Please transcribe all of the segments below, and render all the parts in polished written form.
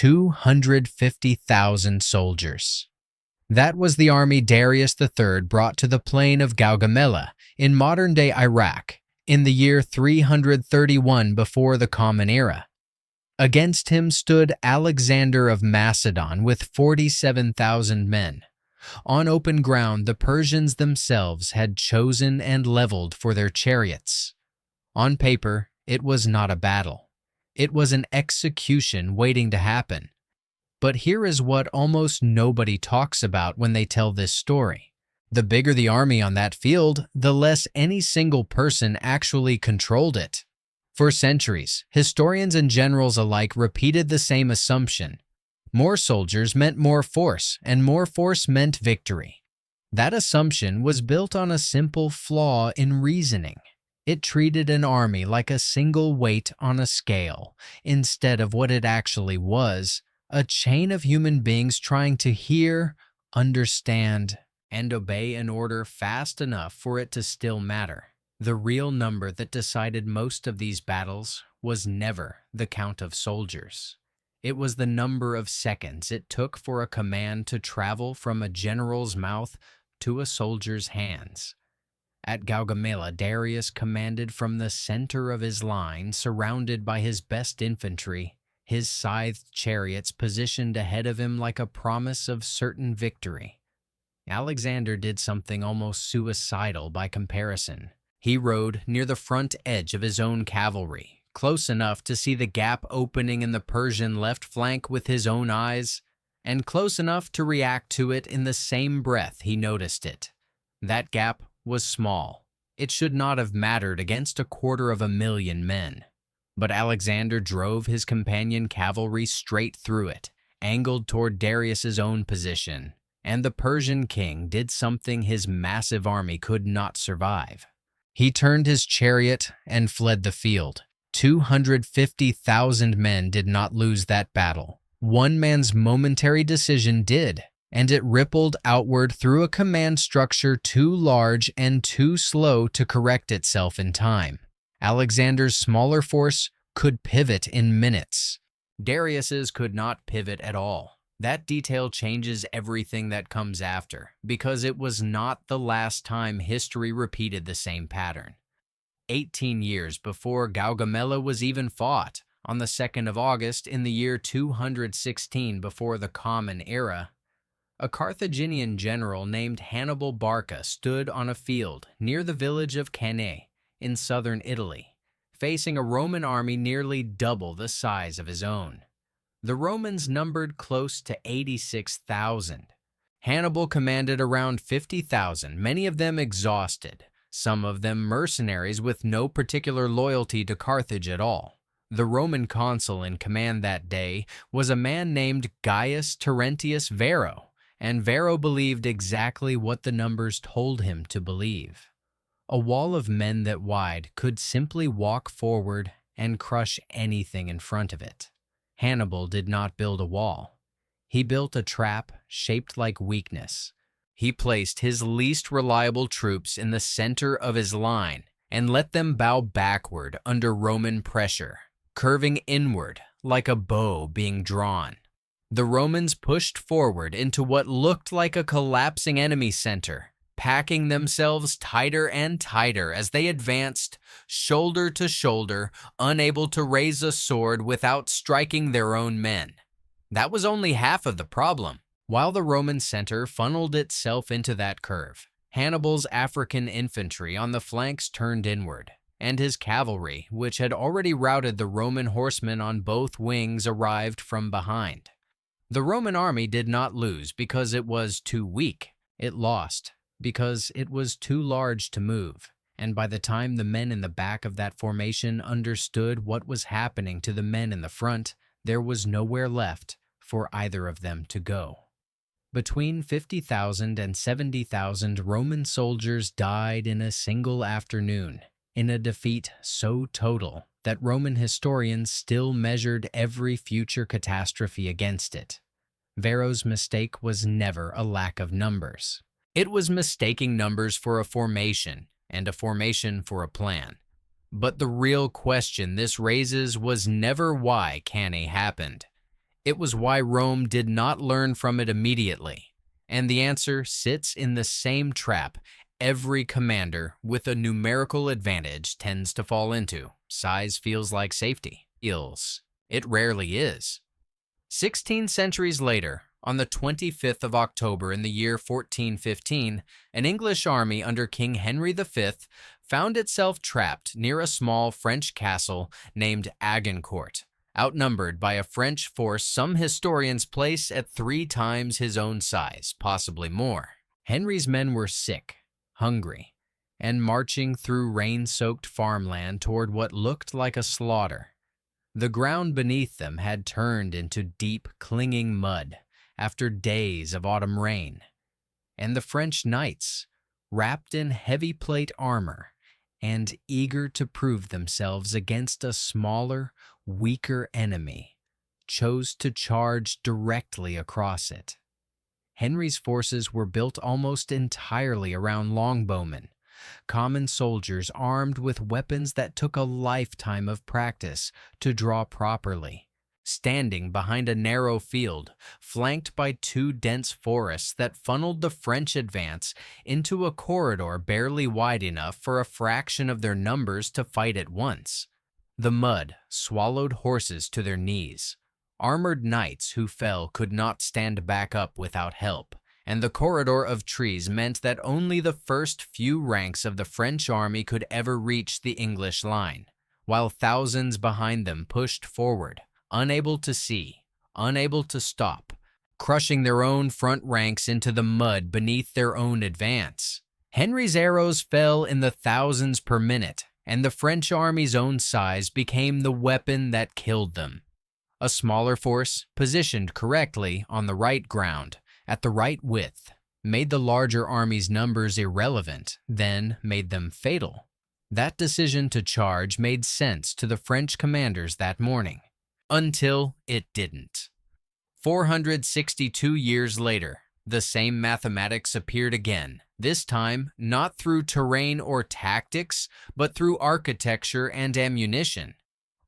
250,000 soldiers. That was the army Darius III brought to the plain of Gaugamela in modern-day Iraq in the year 331 before the Common Era. Against him stood Alexander of Macedon with 47,000 men. On open ground, the Persians themselves had chosen and leveled for their chariots. On paper, it was not a battle. It was an execution waiting to happen. But here is what almost nobody talks about when they tell this story. The bigger the army on that field, the less any single person actually controlled it. For centuries, historians and generals alike repeated the same assumption. More soldiers meant more force, and more force meant victory. That assumption was built on a simple flaw in reasoning. It treated an army like a single weight on a scale, instead of what it actually was, a chain of human beings trying to hear, understand, and obey an order fast enough for it to still matter. The real number that decided most of these battles was never the count of soldiers. It was the number of seconds it took for a command to travel from a general's mouth to a soldier's hands. At Gaugamela, Darius commanded from the center of his line, surrounded by his best infantry, his scythed chariots positioned ahead of him like a promise of certain victory. Alexander did something almost suicidal by comparison. He rode near the front edge of his own cavalry, close enough to see the gap opening in the Persian left flank with his own eyes, and close enough to react to it in the same breath he noticed it. That gap was small. It should not have mattered against 250,000 men. But Alexander drove his companion cavalry straight through it, angled toward Darius's own position, and the Persian king did something his massive army could not survive. He turned his chariot and fled the field. 250,000 men did not lose that battle. One man's momentary decision did, and it rippled outward through a command structure too large and too slow to correct itself in time. Alexander's smaller force could pivot in minutes. Darius's could not pivot at all. That detail changes everything that comes after, because it was not the last time history repeated the same pattern. 18 years before Gaugamela was even fought, on the 2nd of August in the year 216 before the Common Era, a Carthaginian general named Hannibal Barca stood on a field near the village of Cannae in southern Italy, facing a Roman army nearly double the size of his own. The Romans numbered close to 86,000. Hannibal commanded around 50,000, many of them exhausted, some of them mercenaries with no particular loyalty to Carthage at all. The Roman consul in command that day was a man named Gaius Terentius Varro, and Varro believed exactly what the numbers told him to believe. A wall of men that wide could simply walk forward and crush anything in front of it. Hannibal did not build a wall. He built a trap shaped like weakness. He placed his least reliable troops in the center of his line and let them bow backward under Roman pressure, curving inward like a bow being drawn. The Romans pushed forward into what looked like a collapsing enemy center, packing themselves tighter and tighter as they advanced, shoulder to shoulder, unable to raise a sword without striking their own men. That was only half of the problem. While the Roman center funneled itself into that curve, Hannibal's African infantry on the flanks turned inward, and his cavalry, which had already routed the Roman horsemen on both wings, arrived from behind. The Roman army did not lose because it was too weak. It lost because it was too large to move, and by the time the men in the back of that formation understood what was happening to the men in the front, there was nowhere left for either of them to go. Between 50,000 and 70,000 Roman soldiers died in a single afternoon, in a defeat so total that Roman historians still measured every future catastrophe against it. Varro's mistake was never a lack of numbers. It was mistaking numbers for a formation, and a formation for a plan. But the real question this raises was never why Cannae happened. It was why Rome did not learn from it immediately. And the answer sits in the same trap every commander with a numerical advantage tends to fall into. Size feels like safety. It rarely is. 16 centuries later, on the 25th of October in the year 1415, an English army under King Henry V found itself trapped near a small French castle named Agincourt, outnumbered by a French force some historians place at 3 times his own size, possibly more. Henry's men were sick, hungry, and marching through rain-soaked farmland toward what looked like a slaughter. The ground beneath them had turned into deep, clinging mud after days of autumn rain, and the French knights, wrapped in heavy plate armor and eager to prove themselves against a smaller, weaker enemy, chose to charge directly across it. Henry's forces were built almost entirely around longbowmen, common soldiers armed with weapons that took a lifetime of practice to draw properly, standing behind a narrow field, flanked by 2 dense forests that funneled the French advance into a corridor barely wide enough for a fraction of their numbers to fight at once. The mud swallowed horses to their knees. Armored knights who fell could not stand back up without help, and the corridor of trees meant that only the first few ranks of the French army could ever reach the English line, while thousands behind them pushed forward, unable to see, unable to stop, crushing their own front ranks into the mud beneath their own advance. Henry's arrows fell in the thousands per minute, and the French army's own size became the weapon that killed them. A smaller force, positioned correctly on the right ground, at the right width, made the larger army's numbers irrelevant, then made them fatal. That decision to charge made sense to the French commanders that morning, until it didn't. 462 years later, the same mathematics appeared again, this time not through terrain or tactics, but through architecture and ammunition.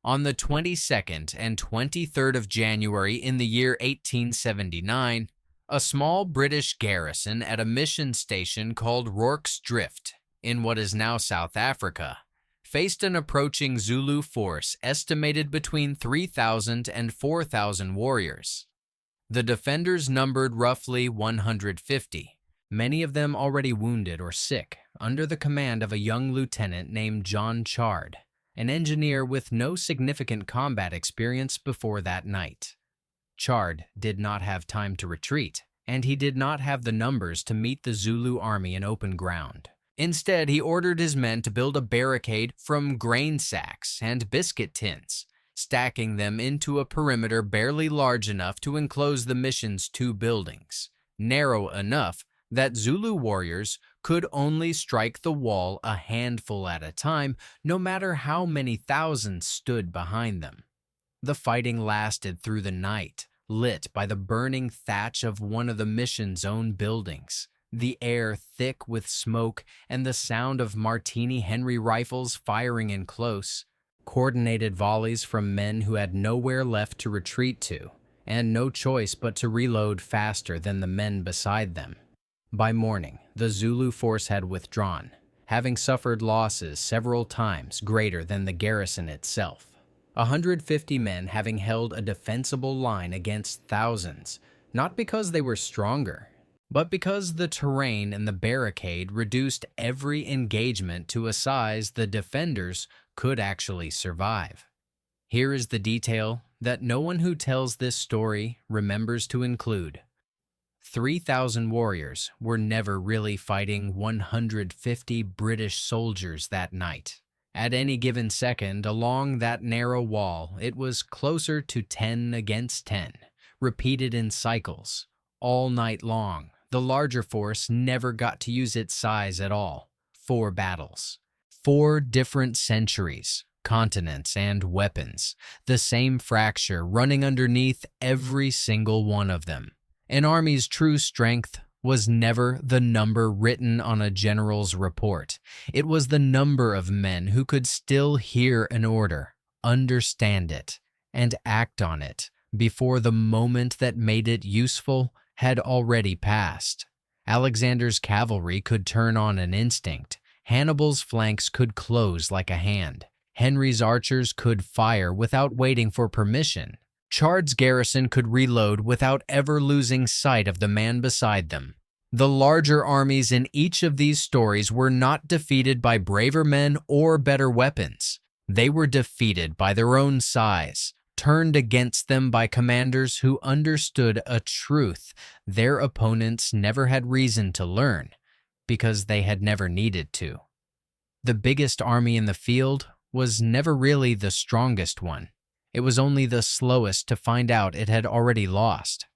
On the 22nd and 23rd of January in the year 1879, a small British garrison at a mission station called Rorke's Drift, in what is now South Africa, faced an approaching Zulu force estimated between 3,000 and 4,000 warriors. The defenders numbered roughly 150, many of them already wounded or sick, under the command of a young lieutenant named John Chard, an engineer with no significant combat experience before that night. Chard did not have time to retreat, and he did not have the numbers to meet the Zulu army in open ground. Instead, he ordered his men to build a barricade from grain sacks and biscuit tins, stacking them into a perimeter barely large enough to enclose the mission's 2 buildings, narrow enough that Zulu warriors could only strike the wall a handful at a time, no matter how many thousands stood behind them. The fighting lasted through the night, lit by the burning thatch of one of the mission's own buildings, the air thick with smoke and the sound of Martini Henry rifles firing in close, coordinated volleys from men who had nowhere left to retreat to, and no choice but to reload faster than the men beside them. By morning, the Zulu force had withdrawn, having suffered losses several times greater than the garrison itself. 150 men having held a defensible line against thousands, not because they were stronger, but because the terrain and the barricade reduced every engagement to a size the defenders could actually survive. Here is the detail that no one who tells this story remembers to include. 3,000 warriors were never really fighting 150 British soldiers that night. At any given second along that narrow wall, it was closer to 10 against 10, repeated in cycles, all night long. The larger force never got to use its size at all. 4 battles. 4 different centuries, continents, and weapons. The same fracture running underneath every single one of them. An army's true strength was never the number written on a general's report. It was the number of men who could still hear an order, understand it, and act on it before the moment that made it useful had already passed. Alexander's cavalry could turn on an instinct. Hannibal's flanks could close like a hand. Henry's archers could fire without waiting for permission. Chard's garrison could reload without ever losing sight of the man beside them. The larger armies in each of these stories were not defeated by braver men or better weapons. They were defeated by their own size, turned against them by commanders who understood a truth their opponents never had reason to learn, because they had never needed to. The biggest army in the field was never really the strongest one. It was only the slowest to find out it had already lost.